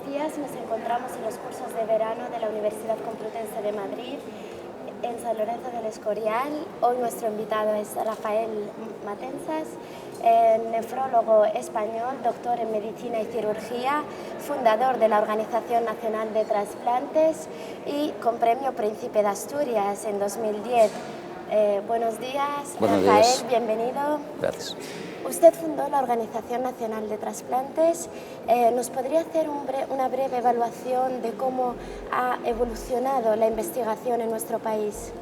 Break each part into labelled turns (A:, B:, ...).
A: días nos encontramos en los cursos de verano de la Universidad Complutense de Madrid, en San Lorenzo del Escorial. Hoy nuestro invitado es Rafael Matensas, nefrólogo español, doctor en medicina y cirugía, fundador de la Organización Nacional de Trasplantes y con premio Príncipe de Asturias en 2010. Buenos días, Rafael, bienvenido.
B: Gracias.
A: Usted fundó la Organización Nacional de Trasplantes. ¿Nos podría hacer una breve evaluación de cómo ha evolucionado la investigación en nuestro país?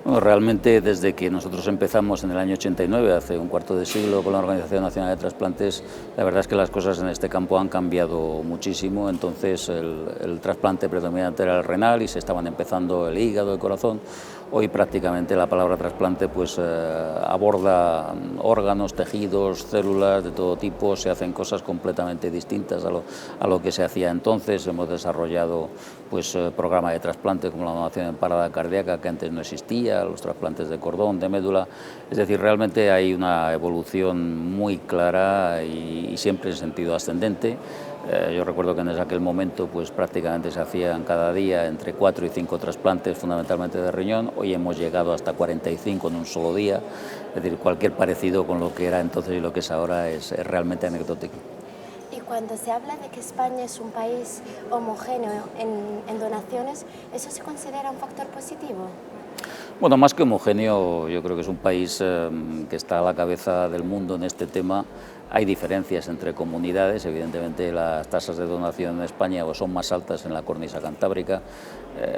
B: Bueno, realmente desde que nosotros empezamos en el año 89, hace un cuarto de siglo, con la Organización Nacional de Trasplantes, la verdad es que las cosas en este campo han cambiado muchísimo. Entonces el trasplante predominante era el renal y se estaban empezando el hígado, el corazón. Hoy prácticamente la palabra trasplante pues aborda órganos, tejidos, células de todo tipo. Se hacen cosas completamente distintas a lo que se hacía entonces. Hemos desarrollado pues programas de trasplante como la donación en parada cardíaca, que antes no existía, los trasplantes de cordón, de médula. Es decir, realmente hay una evolución muy clara y siempre en sentido ascendente. Yo recuerdo que en aquel momento pues prácticamente se hacían cada día entre 4 y 5 trasplantes, fundamentalmente de riñón. Hoy hemos llegado hasta 45 en un solo día. Es decir, cualquier parecido con lo que era entonces y lo que es ahora es realmente anecdótico.
A: Y cuando se habla de que España es un país homogéneo en donaciones, ¿eso se considera un factor positivo?
B: Bueno, más que homogéneo, yo creo que es un país que está a la cabeza del mundo en este tema. Hay diferencias entre comunidades, evidentemente las tasas de donación en España son más altas en la cornisa cantábrica,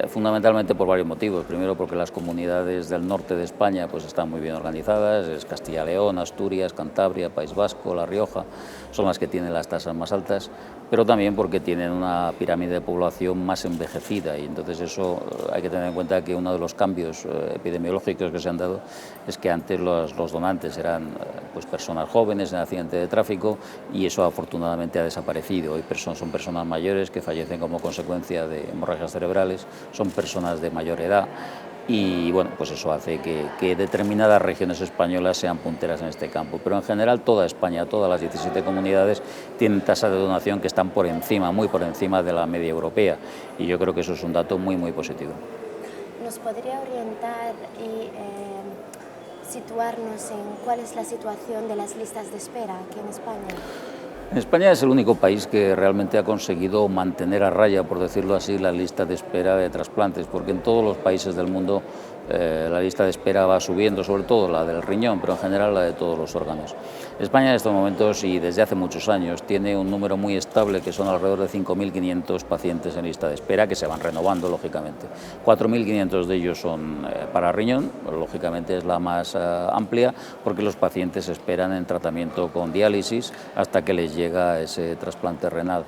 B: fundamentalmente por varios motivos. Primero, porque las comunidades del norte de España pues están muy bien organizadas, es Castilla y León, Asturias, Cantabria, País Vasco, La Rioja, son las que tienen las tasas más altas, pero también porque tienen una pirámide de población más envejecida, y entonces eso hay que tener en cuenta que uno de los cambios epidemiológicos que se han dado es que antes los donantes eran pues personas jóvenes en accidente de tráfico, y eso afortunadamente ha desaparecido. Hoy son personas mayores que fallecen como consecuencia de hemorragias cerebrales, son personas de mayor edad, y bueno, pues eso hace que determinadas regiones españolas sean punteras en este campo. Pero en general toda España, todas las 17 comunidades tienen tasas de donación que están por encima, muy por encima de la media europea, y yo creo que eso es un dato muy positivo.
A: ¿Nos podría orientar y situarnos en cuál es la situación de las listas de espera aquí en España?
B: España es el único país que realmente ha conseguido mantener a raya, por decirlo así, la lista de espera de trasplantes, porque en todos los países del mundo la lista de espera va subiendo, sobre todo la del riñón, pero en general la de todos los órganos. España en estos momentos y desde hace muchos años tiene un número muy estable, que son alrededor de 5.500 pacientes en lista de espera, que se van renovando lógicamente. 4.500 de ellos son para riñón, lógicamente es la más amplia, porque los pacientes esperan en tratamiento con diálisis hasta que les llega ese trasplante renal.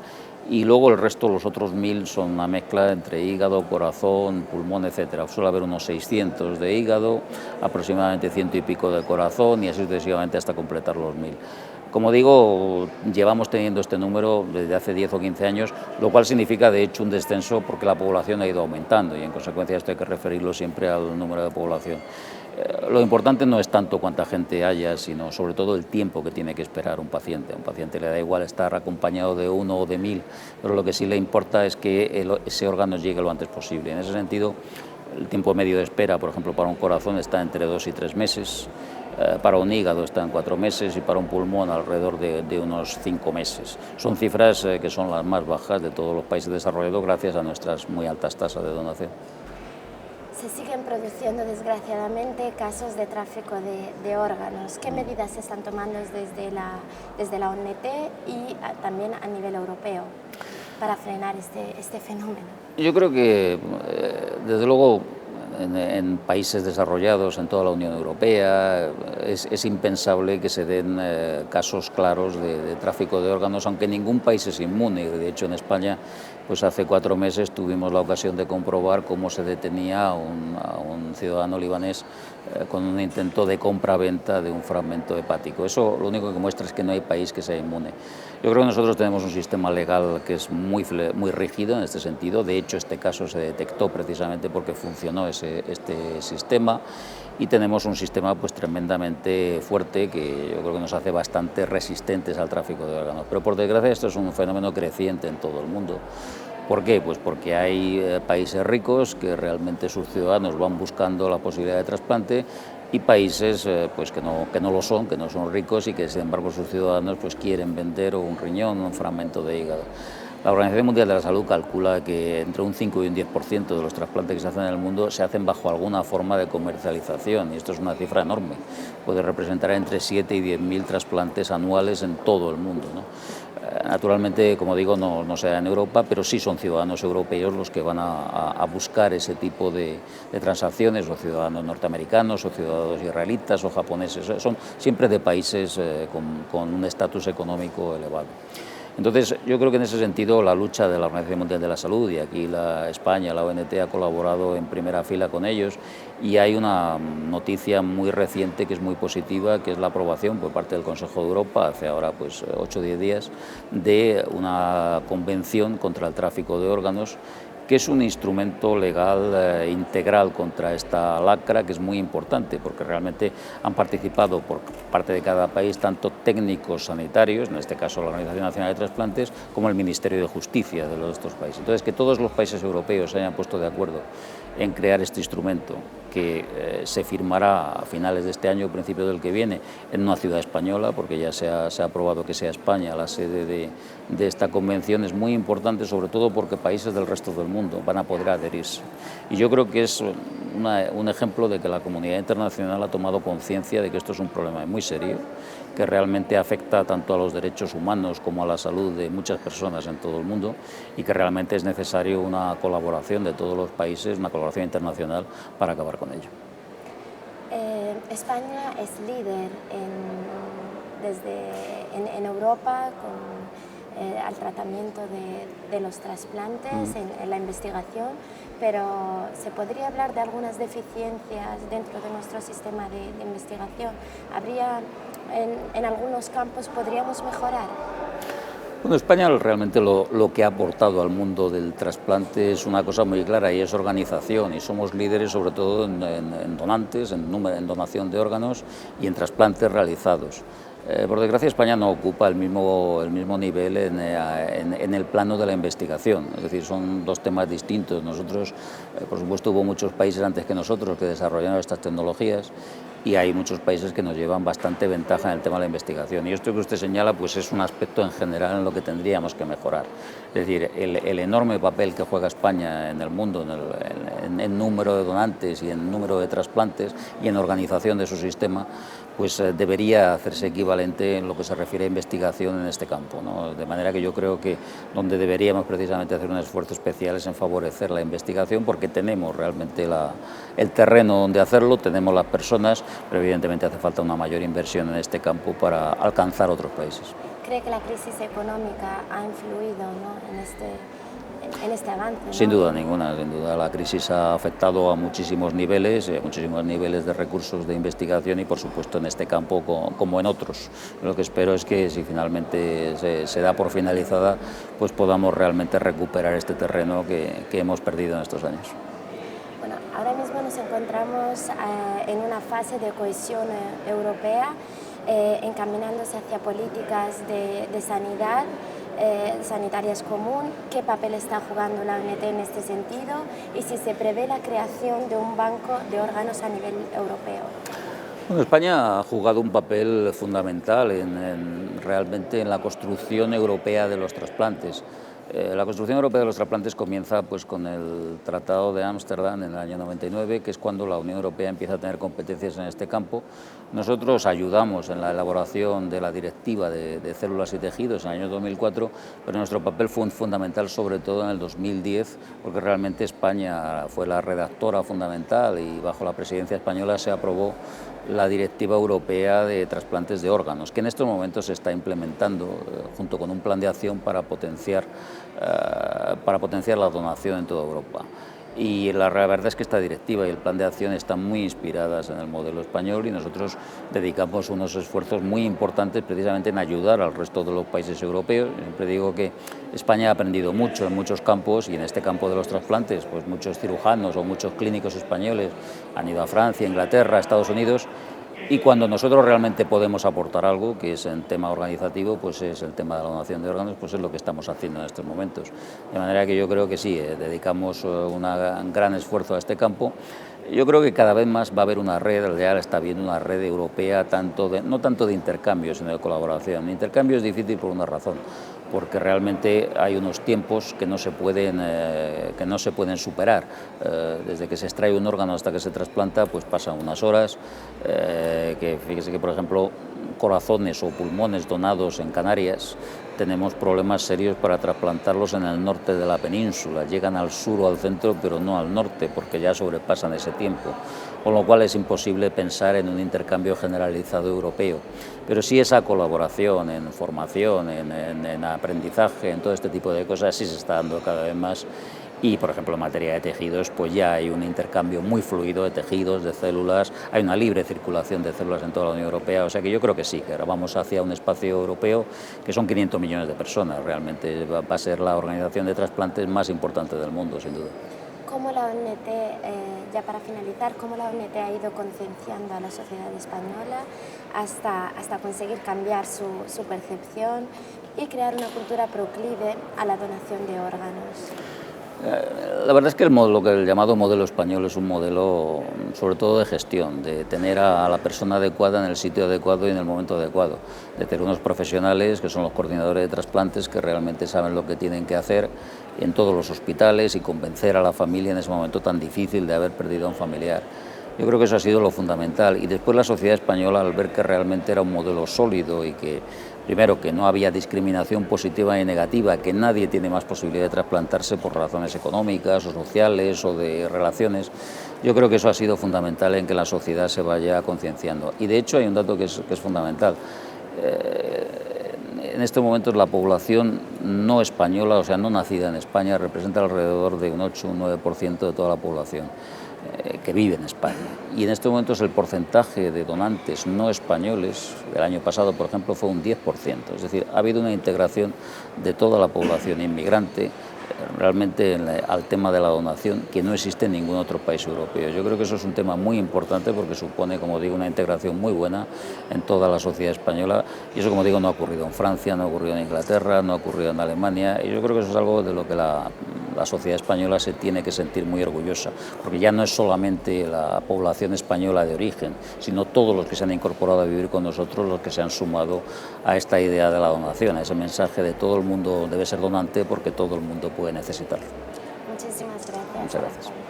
B: Y luego el resto, los otros 1.000, son una mezcla entre hígado, corazón, pulmón, etcétera. Suele haber unos 600 de hígado, aproximadamente 100 y pico de corazón, y así sucesivamente hasta completar los 1.000. Como digo, llevamos teniendo este número desde hace 10 o 15 años, lo cual significa de hecho un descenso porque la población ha ido aumentando, y en consecuencia esto hay que referirlo siempre al número de población. Lo importante no es tanto cuánta gente haya, sino sobre todo el tiempo que tiene que esperar un paciente. A un paciente le da igual estar acompañado de 1 o de 1.000, pero lo que sí le importa es que ese órgano llegue lo antes posible. En ese sentido, el tiempo medio de espera, por ejemplo, para un corazón está entre 2 y 3 meses, para un hígado está en 4 meses y para un pulmón alrededor de unos 5 meses. Son cifras que son las más bajas de todos los países desarrollados gracias a nuestras muy altas tasas de donación.
A: Se siguen produciendo, desgraciadamente, casos de tráfico de órganos. ¿Qué medidas se están tomando desde la ONT y también a nivel europeo para frenar este fenómeno?
B: Yo creo que, desde luego, en países desarrollados, en toda la Unión Europea, es impensable que se den casos claros de tráfico de órganos, aunque ningún país es inmune. De hecho, en España, pues hace 4 meses tuvimos la ocasión de comprobar cómo se detenía a un ciudadano libanés con un intento de compra-venta de un fragmento hepático. Eso lo único que muestra es que no hay país que sea inmune. Yo creo que nosotros tenemos un sistema legal que es muy rígido en este sentido. De hecho, este caso se detectó precisamente porque funcionó ese este sistema, y tenemos un sistema pues tremendamente fuerte que yo creo que nos hace bastante resistentes al tráfico de órganos. Pero por desgracia esto es un fenómeno creciente en todo el mundo. ¿Por qué? Pues porque hay países ricos que realmente sus ciudadanos van buscando la posibilidad de trasplante, y países pues que no lo son, que no son ricos y que sin embargo sus ciudadanos pues quieren vender un riñón, un fragmento de hígado. La Organización Mundial de la Salud calcula que entre un 5 y un 10% de los trasplantes que se hacen en el mundo se hacen bajo alguna forma de comercialización, y esto es una cifra enorme. Puede representar entre 7 y 10.000 trasplantes anuales en todo el mundo, ¿no? Naturalmente, como digo, no se da en Europa, pero sí son ciudadanos europeos los que van a buscar ese tipo de transacciones, o ciudadanos norteamericanos, o ciudadanos israelitas, o japoneses. Son siempre de países con un estatus económico elevado. Entonces, yo creo que en ese sentido la lucha de la Organización Mundial de la Salud, y aquí España, la ONT, ha colaborado en primera fila con ellos, y hay una noticia muy reciente que es muy positiva, que es la aprobación por parte del Consejo de Europa, hace ahora pues 8 o 10 días, de una convención contra el tráfico de órganos, que es un instrumento legal integral contra esta lacra, que es muy importante, porque realmente han participado por parte de cada país tanto técnicos sanitarios, en este caso la Organización Nacional de Trasplantes, como el Ministerio de Justicia de estos países. Entonces, que todos los países europeos se hayan puesto de acuerdo en crear este instrumento, que se firmará a finales de este año o principios del que viene en una ciudad española, porque ya se ha aprobado que sea España la sede de esta convención, es muy importante, sobre todo porque países del resto del mundo van a poder adherirse. Y yo creo que es un ejemplo de que la comunidad internacional ha tomado conciencia de que esto es un problema muy serio, que realmente afecta tanto a los derechos humanos como a la salud de muchas personas en todo el mundo, y que realmente es necesario una colaboración de todos los países, una colaboración internacional para acabar con ello.
A: España es líder en Europa al tratamiento de los trasplantes, en la investigación, pero ¿se podría hablar de algunas deficiencias dentro de nuestro sistema de investigación? ¿Habría en algunos campos podríamos mejorar?
B: Bueno, España realmente lo que ha aportado al mundo del trasplante es una cosa muy clara, y es organización, y somos líderes sobre todo en donantes, en donación de órganos y en trasplantes realizados. Por desgracia, España no ocupa el mismo nivel en el plano de la investigación, es decir, son dos temas distintos. Nosotros, por supuesto, hubo muchos países antes que nosotros que desarrollaron estas tecnologías, y hay muchos países que nos llevan bastante ventaja en el tema de la investigación. Y esto que usted señala pues es un aspecto en general en lo que tendríamos que mejorar. Es decir, el enorme papel que juega España en el mundo, en número de donantes y en número de trasplantes y en organización de su sistema, pues debería hacerse equivalente en lo que se refiere a investigación en este campo, ¿no? De manera que yo creo que donde deberíamos precisamente hacer un esfuerzo especial es en favorecer la investigación, porque tenemos realmente el terreno donde hacerlo, tenemos las personas, pero evidentemente hace falta una mayor inversión en este campo para alcanzar otros países.
A: ¿Cree que la crisis económica ha influido, ¿no?, en este avance, ¿no?
B: Sin duda ninguna, sin duda. La crisis ha afectado a muchísimos niveles de recursos de investigación, y por supuesto en este campo como en otros. Lo que espero es que si finalmente se da por finalizada, pues podamos realmente recuperar este terreno que hemos perdido en estos años.
A: Bueno, ahora mismo nos encontramos en una fase de cohesión europea, encaminándose hacia políticas de sanidad, sanitarias común. ¿Qué papel está jugando la ONT en este sentido? Y si se prevé la creación de un banco de órganos a nivel europeo.
B: Bueno, España ha jugado un papel fundamental realmente en la construcción europea de los trasplantes. La construcción europea de los trasplantes comienza pues con el Tratado de Ámsterdam en el año 99, que es cuando la Unión Europea empieza a tener competencias en este campo. Nosotros ayudamos en la elaboración de la Directiva de Células y Tejidos en el año 2004, pero nuestro papel fue fundamental sobre todo en el 2010, porque realmente España fue la redactora fundamental, y bajo la presidencia española se aprobó la Directiva Europea de Trasplantes de Órganos, que en estos momentos se está implementando junto con un plan de acción para potenciar la donación en toda Europa. Y la verdad es que esta directiva y el plan de acción están muy inspiradas en el modelo español y nosotros dedicamos unos esfuerzos muy importantes precisamente en ayudar al resto de los países europeos. Siempre digo que España ha aprendido mucho en muchos campos y en este campo de los trasplantes, pues muchos cirujanos o muchos clínicos españoles han ido a Francia, Inglaterra, Estados Unidos. Y cuando nosotros realmente podemos aportar algo, que es en tema organizativo, pues es el tema de la donación de órganos, pues es lo que estamos haciendo en estos momentos. De manera que yo creo que sí, dedicamos un gran esfuerzo a este campo. Yo creo que cada vez más va a haber una red, ya está habiendo una red europea, no tanto de intercambio, sino de colaboración. El intercambio es difícil por una razón, porque realmente hay unos tiempos que no se pueden superar. Desde que se extrae un órgano hasta que se trasplanta, pues pasan unas horas. Que fíjese que, por ejemplo, corazones o pulmones donados en Canarias, tenemos problemas serios para trasplantarlos en el norte de la península. Llegan al sur o al centro, pero no al norte, porque ya sobrepasan ese tiempo. Con lo cual es imposible pensar en un intercambio generalizado europeo. Pero sí esa colaboración en formación, en aprendizaje, en todo este tipo de cosas, sí se está dando cada vez más. Y, por ejemplo, en materia de tejidos, pues ya hay un intercambio muy fluido de tejidos, de células, hay una libre circulación de células en toda la Unión Europea, o sea que yo creo que sí, que ahora vamos hacia un espacio europeo que son 500 millones de personas, realmente va a ser la organización de trasplantes más importante del mundo, sin duda.
A: ¿Cómo la ONT, ya para finalizar, cómo la ONT ha ido concienciando a la sociedad española hasta conseguir cambiar su percepción y crear una cultura proclive a la donación de órganos?
B: La verdad es que el llamado modelo español es un modelo sobre todo de gestión, de tener a la persona adecuada en el sitio adecuado y en el momento adecuado, de tener unos profesionales que son los coordinadores de trasplantes que realmente saben lo que tienen que hacer en todos los hospitales y convencer a la familia en ese momento tan difícil de haber perdido a un familiar. Yo creo que eso ha sido lo fundamental y después la sociedad española, al ver que realmente era un modelo sólido y que, primero, que no había discriminación positiva y negativa, que nadie tiene más posibilidad de trasplantarse por razones económicas o sociales o de relaciones, yo creo que eso ha sido fundamental en que la sociedad se vaya concienciando. Y de hecho hay un dato que es fundamental. En estos momentos la población no española, o sea, no nacida en España, representa alrededor de un 8 o un 9% de toda la población que vive en España. Y en estos momentos el porcentaje de donantes no españoles del año pasado, por ejemplo, fue un 10%. Es decir, ha habido una integración de toda la población inmigrante realmente al tema de la donación que no existe en ningún otro país europeo. Yo creo que eso es un tema muy importante porque supone, como digo, una integración muy buena en toda la sociedad española y eso, como digo, no ha ocurrido en Francia, no ha ocurrido en Inglaterra, no ha ocurrido en Alemania y yo creo que eso es algo de lo que la sociedad española se tiene que sentir muy orgullosa, porque ya no es solamente la población española de origen, sino todos los que se han incorporado a vivir con nosotros, los que se han sumado a esta idea de la donación, a ese mensaje de todo el mundo debe ser donante porque todo el mundo puede necesitarlo.
A: Muchísimas gracias.
B: Muchas gracias.